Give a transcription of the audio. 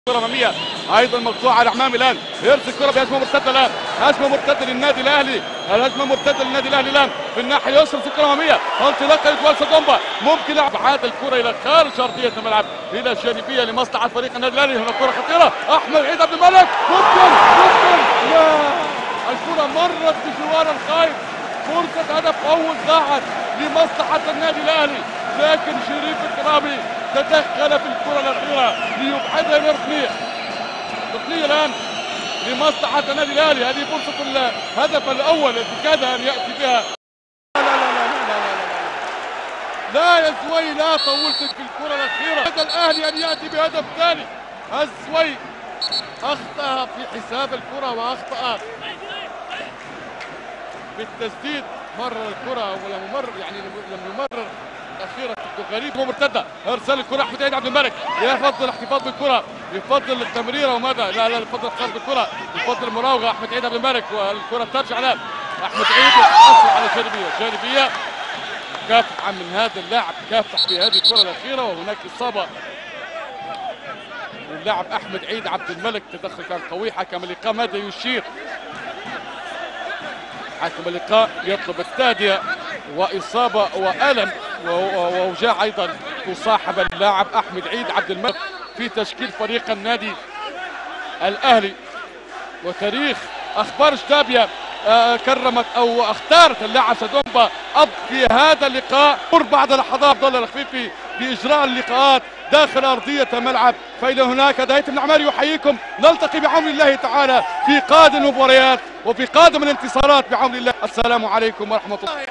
كرة أمامية أيضا مقطوعة على حمام الآن، يرسل الكرة بهجمة مرتدة الآن، هجمة مرتدة للنادي الأهلي، الهجمة مرتدة للنادي الأهلي الآن في الناحية اليسرى، الكرة أمامية، انطلاقة لكوالسا دومبا، ممكن يلعب عاد الكرة إلى خارج أرضية الملعب إلى جانبية لمصلحة فريق النادي الأهلي. هنا كرة خطيرة، أحمد عيد عبد الملك، ممكن لا، الكرة مرت بجوار الخايف، فرصة هدف أول ضاعت لمصلحة النادي الأهلي، لكن شريف الترابي تدخل في الكرة الأخيرة ليبعدها من الركنية. ركنية الآن لمصلحة النادي الأهلي، هذه فرصة الهدف الأول التي كاد أن يأتي بها. لا لا لا لا لا لا لا يا زوي، لا طولتك في الكرة الأخيرة. هذا الأهلي أن يأتي بهدف ثاني. الزوي أخطأ في حساب الكرة وأخطأ بالتسديد، مرر الكرة ولم يمرر، يعني لم يمرر اخيرا غريب ومرتده، ارسال الكره احمد عيد عبد الملك، يفضل الاحتفاظ بالكره، يفضل التمريره وماذا؟ لا لا، يفضل الاحتفاظ بالكره، يفضل المراوغه احمد عيد عبد الملك، والكره ترجع الان احمد عيد يتحصل على جانبيه كافح من هذا اللاعب، كافح في هذه الكره الاخيره، وهناك اصابه للاعب احمد عيد عبد الملك، تدخل كان قوي. حكم اللقاء ماذا يشير؟ حكم اللقاء يطلب التادية، وإصابة وألم ووجاع أيضا تصاحب اللاعب أحمد عيد عبد الملك في تشكيل فريق النادي الأهلي. وتاريخ أخبار جدابيا كرمت أو اختارت اللاعب سادومبا في هذا اللقاء. بعد لحظات عبد الله الخفيفي بإجراء اللقاءات داخل أرضية الملعب. فإلى هناك هداية بن عمار يحييكم، نلتقي بعون الله تعالى في قادم المباريات وفي قادم الانتصارات بعون الله. السلام عليكم ورحمة الله.